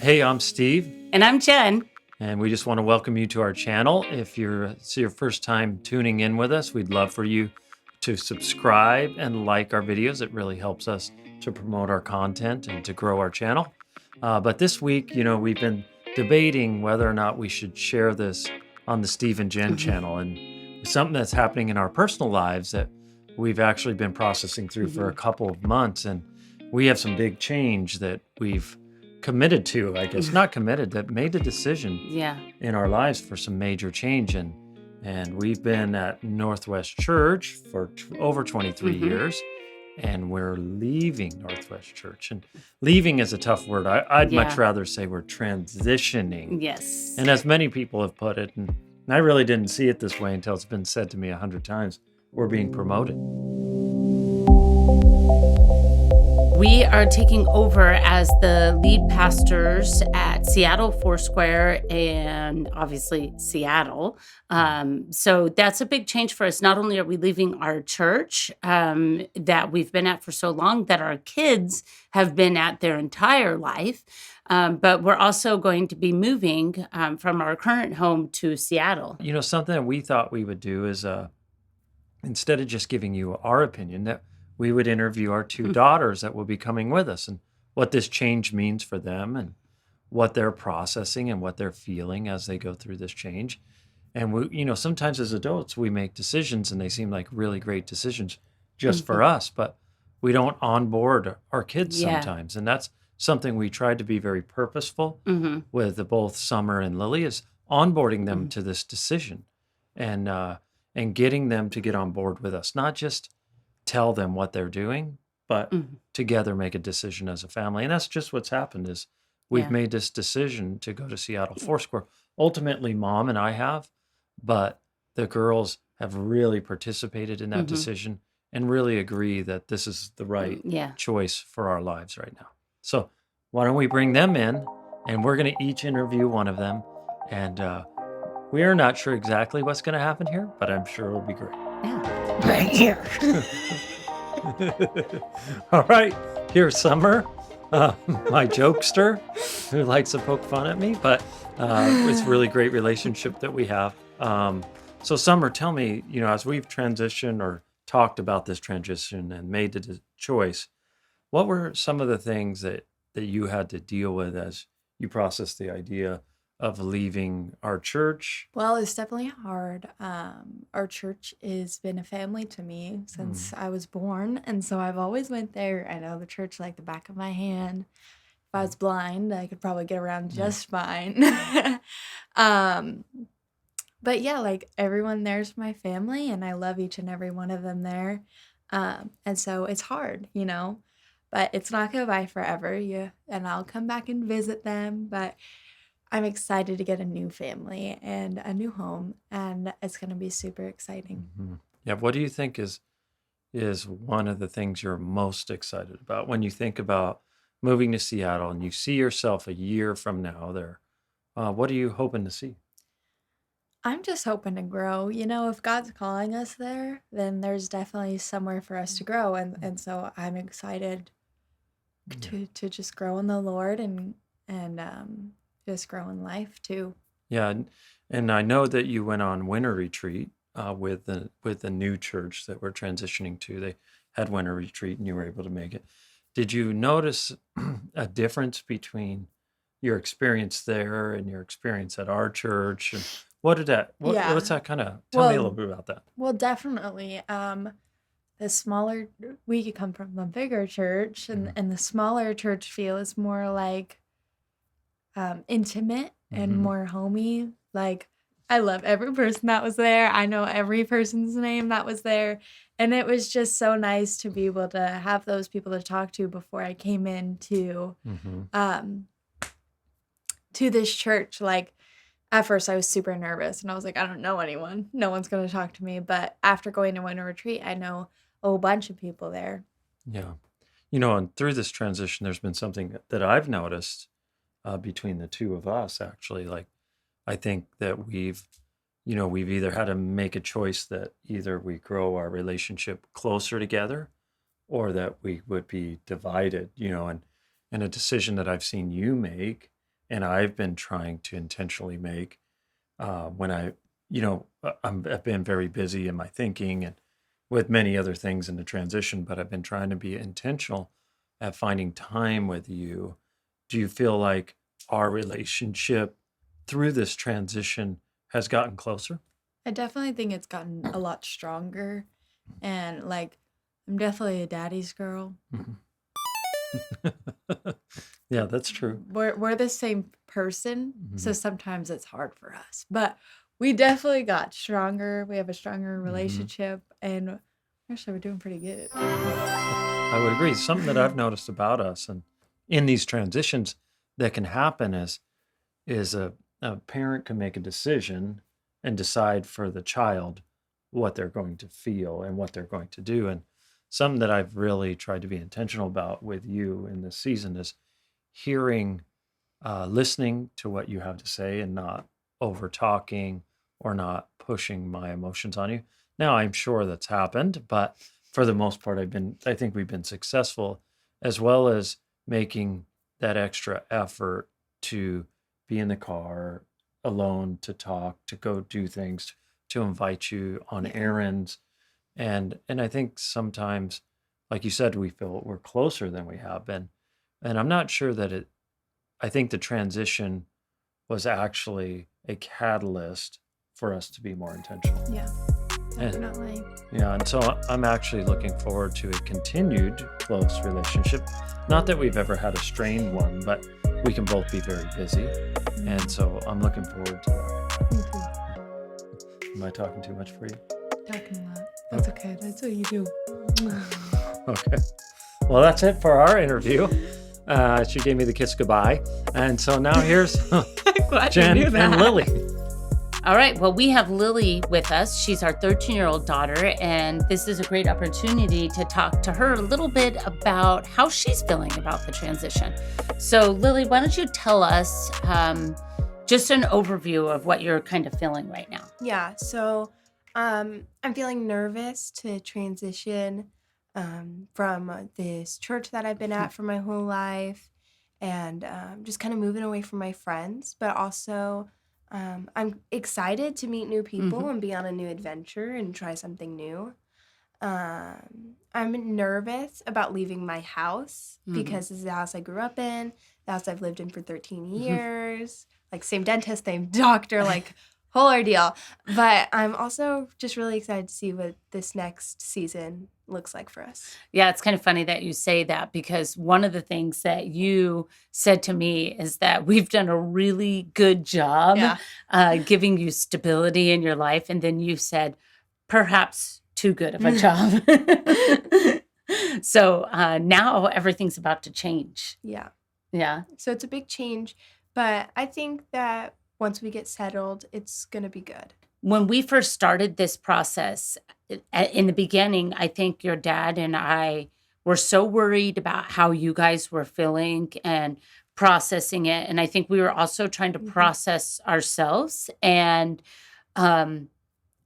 Hey, I'm Steve, And I'm Jen. and we just want to welcome you to our channel. If it's your first time tuning in with us, we'd love for you to subscribe and like our videos. It really helps us to promote our content and to grow our channel. But this week, we've been debating whether or not we should share this on the Steve and Jen channel, and something that's happening in our personal lives that we've actually been processing through for a couple of months, and we have some big change that we've committed to, I guess, not committed, that made a decision Yeah. in our lives for some major change. And we've been at Northwest Church for over 23 Mhm. years, and we're leaving Northwest Church. And leaving is a tough word. I'd much Yeah. rather say we're transitioning. Yes. And as many people have put it, and I really didn't see it this way until it's been said to me 100 times, we're being promoted. We are taking over as the lead pastors at Seattle Foursquare and obviously Seattle. So that's a big change for us. Not only are we leaving our church that we've been at for so long, that our kids have been at their entire life, but we're also going to be moving from our current home to Seattle. Something that we thought we would do is instead of just giving you our opinion, that we would interview our two daughters that will be coming with us and what this change means for them and what they're processing and what they're feeling as they go through this change. And sometimes as adults, we make decisions and they seem like really great decisions just for us, but we don't onboard our kids Yeah. sometimes. And that's something we tried to be very purposeful with both Summer and Lily, is onboarding them to this decision and getting them to get on board with us, not just tell them what they're doing, but together make a decision as a family. And that's just what's happened is we've Yeah. made this decision to go to Seattle Foursquare. Ultimately, Mom and I have, but the girls have really participated in that decision and really agree that this is the right Yeah. choice for our lives right now. So why don't we bring them in, and we're going to each interview one of them. And we are not sure exactly what's going to happen here, but I'm sure it'll be great. Yeah. Right here. All right, here's Summer, my jokester, who likes to poke fun at me, but it's a really great relationship that we have. So Summer, tell me, as we've transitioned or talked about this transition and made the choice, what were some of the things that you had to deal with as you processed the idea of leaving our church? Well, it's definitely hard. Our church has been a family to me since I was born, and so I've always went there. I know the church like the back of my hand. If I was blind, I could probably get around just fine. But yeah, like everyone there's my family, and I love each and every one of them there. And so it's hard, but it's not gonna be forever. And I'll come back and visit them, but I'm excited to get a new family and a new home, and it's going to be super exciting. Yeah, what do you think is one of the things you're most excited about when you think about moving to Seattle and you see yourself a year from now there? What are you hoping to see? I'm just hoping to grow. If God's calling us there, then there's definitely somewhere for us to grow, and so I'm excited to just grow in the Lord and just grow in life too. Yeah, and I know that you went on winter retreat with the new church that we're transitioning to. They had winter retreat, and you were able to make it. Did you notice a difference between your experience there and your experience at our church? And what's that kind of? Tell me a little bit about that. Well, definitely. The smaller, we could come from a bigger church, and the smaller church feel is more like intimate and more homey. Like, I love every person that was there. I know every person's name that was there. And it was just so nice to be able to have those people to talk to before I came into to this church. Like, at first I was super nervous and I was like, I don't know anyone. No one's going to talk to me. But after going to winter retreat, I know a whole bunch of people there. Yeah. And through this transition, there's been something that I've noticed between the two of us, actually. Like, I think that we've either had to make a choice that either we grow our relationship closer together or that we would be divided, and a decision that I've seen you make and I've been trying to intentionally make when I've been very busy in my thinking and with many other things in the transition, but I've been trying to be intentional at finding time with you. Do you feel like our relationship through this transition has gotten closer? I definitely think it's gotten a lot stronger, and like I'm definitely a daddy's girl. Mhm. Yeah, that's true. We're the same person, so Mhm. sometimes it's hard for us. But we definitely got stronger. We have a stronger Mhm. relationship, and actually we're doing pretty good. I would agree. Something that I've noticed about us and in these transitions that can happen is a parent can make a decision and decide for the child what they're going to feel and what they're going to do. And something that I've really tried to be intentional about with you in this season is hearing, listening to what you have to say and not over talking or not pushing my emotions on you. Now, I'm sure that's happened, but for the most part, I think we've been successful, as well as making that extra effort to be in the car alone, to talk, to go do things, to invite you on Yeah. errands. And I think sometimes, like you said, we feel we're closer than we have been. And I'm not sure that I think the transition was actually a catalyst for us to be more intentional. Yeah, And definitely. yeah, and so I'm actually looking forward to a continued close relationship. Not that we've ever had a strained one, but we can both be very busy. And so I'm looking forward to that. Me too. Am I talking too much for you? Talking a lot. That's okay. That's what you do. Okay. Well, that's it for our interview. She gave me the kiss goodbye. And so now here's Glad Jen you knew and that. Lily. All right. Well, we have Lily with us. She's our 13-year-old daughter, and this is a great opportunity to talk to her a little bit about how she's feeling about the transition. So, Lily, why don't you tell us just an overview of what you're kind of feeling right now? Yeah, so I'm feeling nervous to transition from this church that I've been at for my whole life and just kind of moving away from my friends. But also, I'm excited to meet new people and be on a new adventure and try something new. I'm nervous about leaving my house because this is the house I grew up in, the house I've lived in for 13 years, like same dentist, same doctor, like whole ordeal. But I'm also just really excited to see what this next season looks like for us. Yeah, it's kind of funny that you say that because one of the things that you said to me is that we've done a really good job giving you stability in your life. And then you said, perhaps too good of a job. So now everything's about to change. Yeah. Yeah. So it's a big change, but I think that once we get settled, it's going to be good. When we first started this process, in the beginning, I think your dad and I were so worried about how you guys were feeling and processing it. And I think we were also trying to process ourselves. And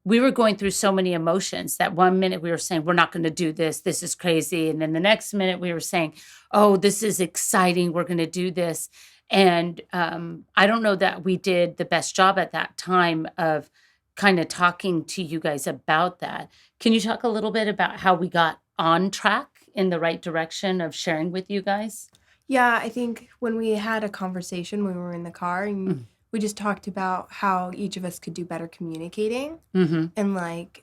we were going through so many emotions that one minute we were saying, we're not going to do this. This is crazy. And then the next minute we were saying, oh, this is exciting. We're going to do this. And I don't know that we did the best job at that time of kind of talking to you guys about that. Can you talk a little bit about how we got on track in the right direction of sharing with you guys? Yeah, I think when we had a conversation when we were in the car and we just talked about how each of us could do better communicating. And like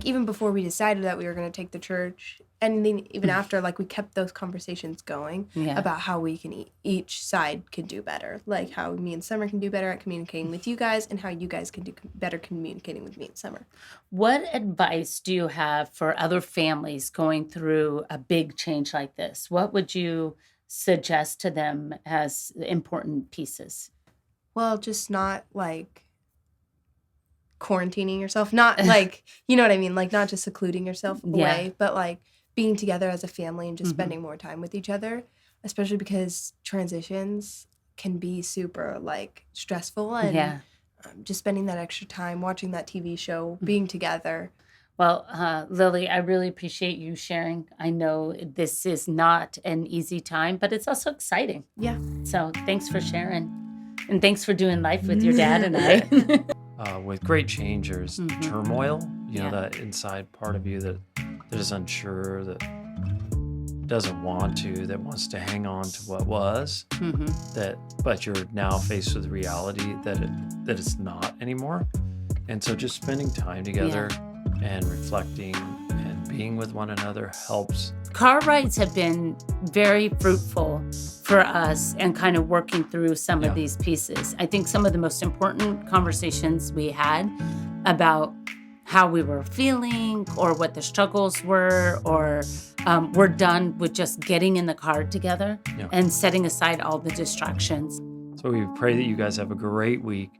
even before we decided that we were going to take the church, and then even after, like we kept those conversations going about how we can each side can do better, like how me and Summer can do better at communicating with you guys and how you guys can do better communicating with me and Summer. What advice do you have for other families going through a big change like this? What would you suggest to them as important pieces? Well, just not like quarantining yourself, not like, you know what I mean? Like not just secluding yourself away, but like being together as a family and just spending more time with each other, especially because transitions can be super like stressful and just spending that extra time watching that TV show, being together. Well, Lily, I really appreciate you sharing. I know this is not an easy time, but it's also exciting. Yeah. So thanks for sharing. And thanks for doing life with your dad and I. With great change, there's turmoil, you know, Yeah. that inside part of you that is unsure, that doesn't want to, that wants to hang on to what was, but you're now faced with the reality that it's not anymore. And so just spending time together and reflecting and being with one another helps. Car rides have been very fruitful for us and kind of working through some of these pieces. I think some of the most important conversations we had about how we were feeling or what the struggles were, or we're done with just getting in the car together and setting aside all the distractions. So we pray that you guys have a great week.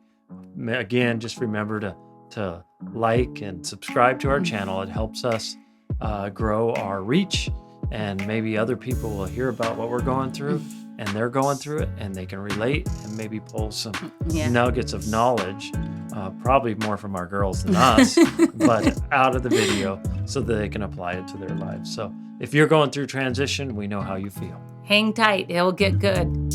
Again, just remember to like and subscribe to our channel. It helps us grow our reach, and maybe other people will hear about what we're going through and they're going through it, and they can relate and maybe pull some nuggets of knowledge, probably more from our girls than us, but out of the video so that they can apply it to their lives. So if you're going through transition, we know how you feel. Hang tight. It'll get good.